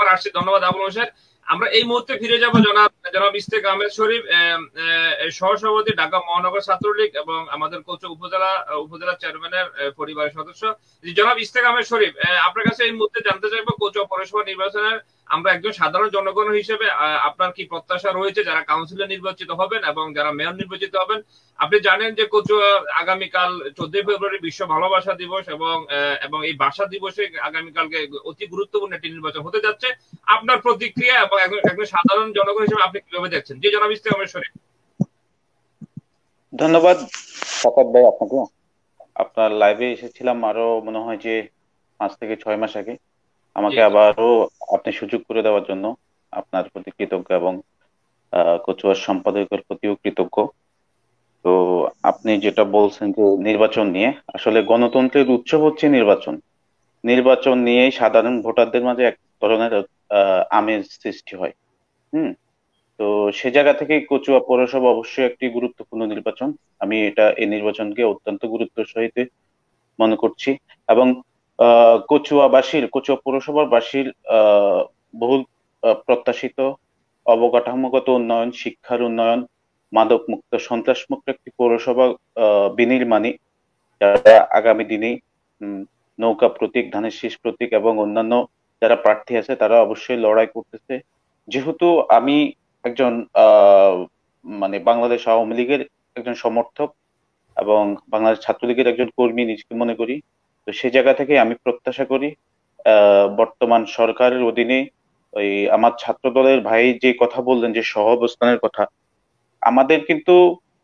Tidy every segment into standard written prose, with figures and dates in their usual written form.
আবার আসছি। ধন্যবাদ আবুল হোসেন। আমরা এই মুহূর্তে ফিরে যাব জনাব ইশতেক আহমেদ শরীফ, সহসভাপতি ঢাকা মহানগর ছাত্রলীগ এবং আমাদের কোচ উপজেলা চেয়ারম্যানের পরিবারের সদস্য। জনাব ইশতেক আহমেদ শরীফ, আপনার কাছে এই মুহূর্তে জানতে চাইবো, কোচ পৌরসভা নির্বাচনের আমরা একজন সাধারণ জনগণ হিসেবে আপনার কি প্রত্যাশা রয়েছে যারা কাউন্সিলর নির্বাচিত হবেন এবং যারা মেয়র নির্বাচিত হবেন? আপনি জানেন যে কচুয়া আগামীকাল 14 ফেব্রুয়ারি বিশ্ব ভালোবাসা দিবস এবং এই ভাষা দিবসে আগামীকালকে অতি গুরুত্বপূর্ণ একটি নির্বাচন হতে যাচ্ছে। আপনার প্রতিক্রিয়া এবং একজন সাধারণ জনগণ হিসেবে আপনি কিভাবে দেখছেন? জি জনাব ইশতেক আহমেদ শরীফ। ধন্যবাদ সাকাত ভাই আপনাকে। আপনার লাইভে এসেছিলাম আরো মনে হয় যে 5 থেকে 6 মাস আগে। আমাকে আবারও আপনি সুযোগ করে দেওয়ার জন্য আপনার প্রতি কৃতজ্ঞ এবং কচুয়ার সম্পাদকের প্রতিও কৃতজ্ঞ। তো আপনি যেটা বলছেন যে নির্বাচন নিয়ে, আসলে গণতন্ত্রের উৎসব হচ্ছে নির্বাচন। নির্বাচন নিয়েই সাধারণ ভোটারদের মাঝে এক ধরনের আমেজ সৃষ্টি হয়। হুম। তো সে জায়গা থেকে কচুয়া পৌরসভা অবশ্যই একটি গুরুত্বপূর্ণ নির্বাচন। আমি এই নির্বাচনকে অত্যন্ত গুরুত্বের সহিত মনে করছি। এবং কচুয়া পৌরসভার বাসীর বহুল প্রত্যাশিত অবকাঠামোগত উন্নয়ন, শিক্ষার উন্নয়ন, মাদক মুক্ত, সন্ত্রাস মুক্ত একটি পৌরসভা বিনির্মাণে যারা আগামী দিনে নৌকা প্রতীক, ধানের শীষ প্রতীক এবং অন্যান্য যারা প্রার্থী আছে তারা অবশ্যই লড়াই করতেছে। যেহেতু আমি একজন মানে বাংলাদেশ আওয়ামী লীগের একজন সমর্থক এবং বাংলাদেশ ছাত্রলীগের একজন কর্মী নিজেকে মনে করি, তো সেই জায়গা থেকে আমি প্রত্যাশা করি বর্তমান সরকারের অধীনে ওই আমার ছাত্র দলের ভাই যে কথা বললেন যে সহ অবস্থানের কথা, আমাদের কিন্তু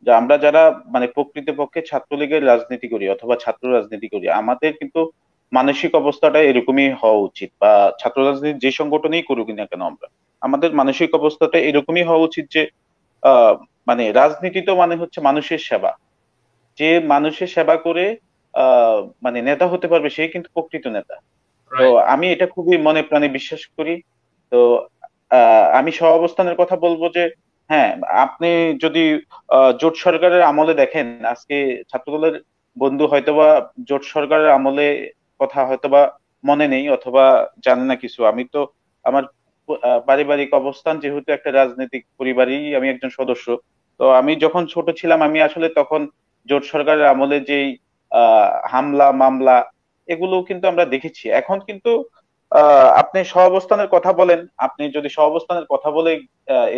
আমরা যারা মানে প্রকৃতপক্ষে ছাত্রলীগের রাজনীতি করি অথবা ছাত্র রাজনীতি করি, আমাদের কিন্তু মানসিক অবস্থাটা এরকমই হওয়া উচিত। বা ছাত্র রাজনীতি যে সংগঠনেই করুক না কেন, আমাদের মানসিক অবস্থাটা এরকমই হওয়া উচিত যে আহ মানে রাজনীতি তো মানে হচ্ছে মানুষের সেবা। যে মানুষের সেবা করে মানে নেতা হতে পারবে সেই কিন্তু প্রকৃত নেতা। তো আমি এটা খুবই মনে প্রাণে বিশ্বাস করি। তো আমি সহ অবস্থানের কথা বলবো যে হ্যাঁ, আপনি যদি জোট সরকারের আমলে দেখেন, আজকে ছাত্রদলের বন্ধু হয়তোবা জোট সরকারের আমলে কথা হয়তোবা মনে নেই অথবা জানে না কিছু। আমি তো আমার পারিবারিক অবস্থান যেহেতু একটা রাজনৈতিক পরিবারই আমি একজন সদস্য, তো আমি যখন ছোট ছিলাম আমি আসলে তখন জোট সরকারের আমলে যেই হামলা মামলা এগুলো কিন্তু আমরা দেখেছি। এখন কিন্তু আপনি সহাবস্থানের কথা বলেন, আপনি যদি সহাবস্থানের কথা বলে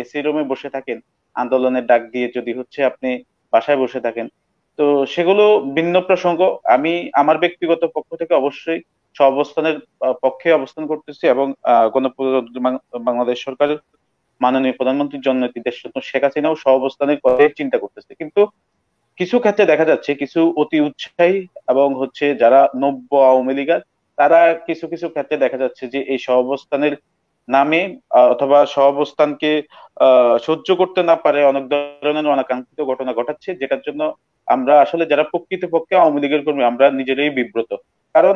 এসি রুমে বসে থাকেন, আন্দোলনের ডাক দিয়ে যদি হচ্ছে আপনি বাসায় বসে থাকেন, তো সেগুলো ভিন্ন প্রসঙ্গ। আমি আমার ব্যক্তিগত পক্ষ থেকে অবশ্যই সহাবস্থানের পক্ষে অবস্থান করতেছি এবং গণপ্রজাতন্ত্রী বাংলাদেশ সরকারের মাননীয় প্রধানমন্ত্রীর জননেত্রী দেশরত্ন শেখ হাসিনাও সহাবস্থানের কথা চিন্তা করতেছে। কিন্তু কিছু ক্ষেত্রে দেখা যাচ্ছে কিছু অতি উৎসাহী এবং হচ্ছে যারা নব্য আওয়ামী লীগার, তারা কিছু কিছু ক্ষেত্রে দেখা যাচ্ছে যে এই সহাবস্থানের নামে অথবা সহাবস্থানকে সহ্য করতে না পারে অনেক ধরনের অনাকাঙ্ক্ষিত ঘটনা ঘটাচ্ছে, যেটার জন্য আমরা আসলে যারা প্রকৃতপক্ষে আওয়ামী লীগের কর্মী আমরা নিজেরাই বিব্রত। কারণ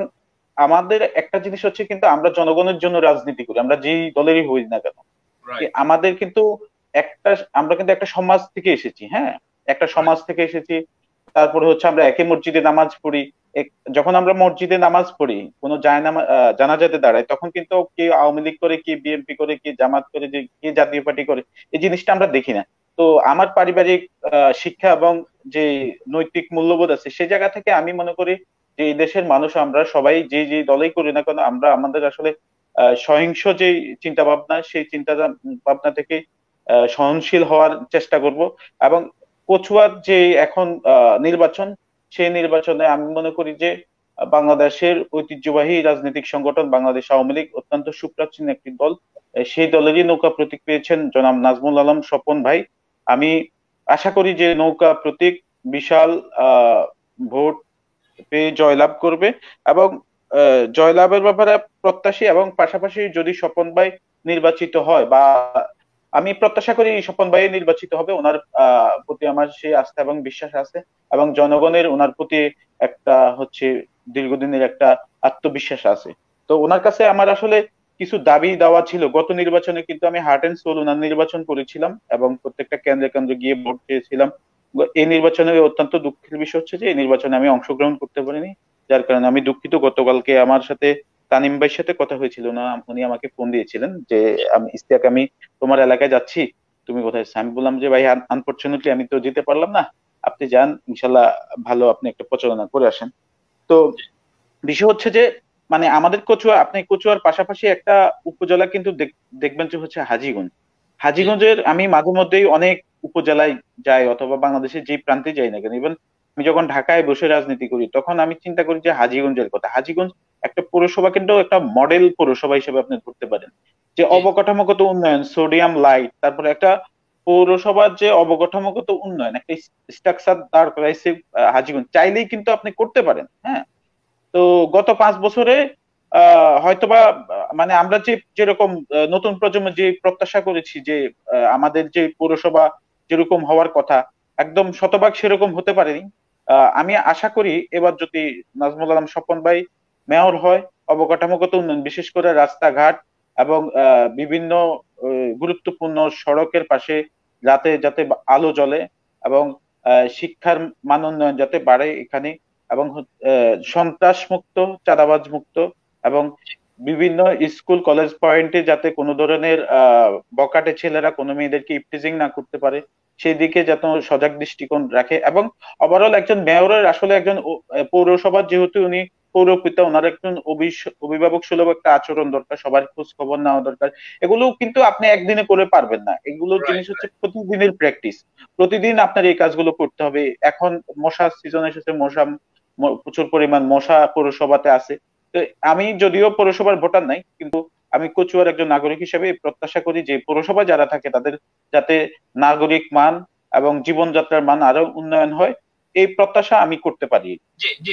আমাদের একটা জিনিস হচ্ছে কিন্তু আমরা জনগণের জন্য রাজনীতি করি, আমরা যেই দলেরই হই না কেন। আমাদের কিন্তু একটা আমরা কিন্তু একটা সমাজ থেকে এসেছি। হ্যাঁ, একটা সমাজ থেকে এসেছি। তারপরে হচ্ছে আমরা একই মসজিদে নামাজ পড়ি। যখন আমরা মসজিদে নামাজ পড়ি, কোনো জানাজাতে দাঁড়ায়, তখন কিন্তু কে আওয়ামী লীগ করে, কে বিএনপি করে, কে জামাত করে, যে কে জাতীয় পার্টি করে, এই জিনিসটা আমরা দেখি না। তো আমার পারিবারিক শিক্ষা এবং যে নৈতিক মূল্যবোধ আছে সে জায়গা থেকে আমি মনে করি যে এই দেশের মানুষ আমরা সবাই যে যে দলেই করি না কেন, আমরা আমাদের আসলে সহিংস যে চিন্তা ভাবনা সেই চিন্তা ভাবনা থেকে সহনশীল হওয়ার চেষ্টা করব। এবং কচুয়ার যে এখন নির্বাচন, সেই নির্বাচনে আমি মনে করি যে বাংলাদেশের ঐতিহ্যবাহী রাজনৈতিক সংগঠন বাংলাদেশ আওয়ামী লীগ অত্যন্ত সুপ্রাচীন একটি দল। সেই দলেরই নৌকা প্রতীক পেয়েছেন জনাব নাজমুল আলম স্বপন ভাই। আমি আশা করি যে নৌকা প্রতীক বিশাল ভোট পেয়ে জয়লাভ করবে এবং জয়লাভের ব্যাপারে প্রত্যাশী। এবং পাশাপাশি যদি স্বপন ভাই নির্বাচিত হয়, বা আমি প্রত্যাশা করি স্বপন ভাই নির্বাচিত হবে, ওনার প্রতি আমার সেই আস্থা এবং বিশ্বাস আছে এবং জনগণের ওনার প্রতি একটা হচ্ছে দীর্ঘদিনের একটা আত্মবিশ্বাস আছে। তো ওনার কাছে আমার আসলে কিছু দাবি দেওয়া ছিল। গত নির্বাচনে কিন্তু আমি হার্ট এন্ড সোল ওনার নির্বাচন করেছিলাম এবং প্রত্যেকটা কেন্দ্রে কেন্দ্রে গিয়ে ভোট চেয়েছিলাম। এই নির্বাচনে অত্যন্ত দুঃখের বিষয় হচ্ছে যে এই নির্বাচনে আমি অংশগ্রহণ করতে পারিনি, যার কারণে আমি দুঃখিত। গতকালকে আমার সাথে তানিম ভাইয়ের সাথে কথা হয়েছিল না, উনি আমাকে ফোন দিয়েছিলেন যে আমি ইশতিয়াক, আমি তোমার এলাকায় যাচ্ছি, তুমি কোথায় আছো? আমি বললাম যে ভাই আনফরচুনেটলি আমি তো যেতে পারলাম না, আপনি যান ইনশাল্লাহ, ভালো আপনি একটা প্রচারণা করে আসেন। তো বিষয় হচ্ছে যে মানে আমাদের কচুয়া, আপনি কচুয়ার পাশাপাশি একটা উপজেলা কিন্তু দেখবেন যে হচ্ছে হাজীগঞ্জ। জি হাজীগঞ্জের আমি মাঝে মধ্যেই অনেক উপজেলায় যাই, অথবা বাংলাদেশের যে প্রান্তে যাই না কেন, ইভেন আমি যখন ঢাকায় বসে রাজনীতি করি তখন আমি চিন্তা করি যে হাজীগঞ্জের কথা। হাজীগঞ্জ একটা পৌরসভা, কিন্তু একটা মডেল পৌরসভা হিসেবে আপনি ধরতে পারেন। যে জি অবকাঠামোগত উন্নয়ন, সোডিয়াম লাইট, তারপরে একটা পৌরসভার যে অবকাঠামোগত উন্নয়ন, একটা স্ট্রাকচার দাঁড় করাইছে হাজীগঞ্জ, চাইলেই কিন্তু আপনি করতে পারেন। হ্যাঁ, তো গত 5 বছরে হয়তোবা মানে আমরা যে যেরকম নতুন প্রজন্ম যে প্রত্যাশা করেছি যে আমাদের যে পৌরসভা যেরকম হওয়ার কথা, একদম শতভাগ সেরকম হতে পারেনি। আমি আশা করি এবার যদি নাজমুল আলম স্বপন ভাই মেয়র হয়, অবকাঠামোগত উন্নয়ন, বিশেষ করে রাস্তাঘাট এবং বিভিন্ন গুরুত্বপূর্ণ সড়কের পাশে যাতে যাতে আলো জ্বলে, এবং শিক্ষার মান উন্নয়ন যাতে বাড়ে এখানে, এবং সন্ত্রাস মুক্ত, চাঁদাবাজ মুক্ত, এবং বিভিন্ন স্কুল কলেজ পয়েন্টে যাতে কোনো ধরনের বখাটে ছেলেরা কোনো মেয়েদেরকে ইফটিজিং না করতে পারে, সেই দিকে যাতে সজাগ দৃষ্টিকোণ রাখে। এবং ওভারঅল একজন মেয়রের আসলে একজন পৌরসভার, যেহেতু উনি পৌরপিতা, ওনার একজন অভিভাবক সুলভ একটা আচরণ দরকার, সবার খোঁজ খবর নেওয়া দরকার। এগুলো কিন্তু আপনি একদিনে করে পারবেন না, এগুলো জিনিস রাইট হচ্ছে রাইট প্রতিদিনের প্র্যাকটিস। প্রতিদিন আপনার এই কাজগুলো করতে হবে। এখন মশার সিজন এসেছে, প্রচুর পরিমাণ মশা পৌরসভাতে আছে। তো আমি যদিও পৌরসভার ভোটার নাই, কিন্তু আমি কচুয়ার একজন নাগরিক হিসেবে প্রত্যাশা করি যে পৌরসভা যারা থাকে তাদের যাতে নাগরিক মান এবং জীবনযাত্রার মান আরো উন্নয়ন হয়, এই প্রত্যাশা আমি করতে পারি। জি জি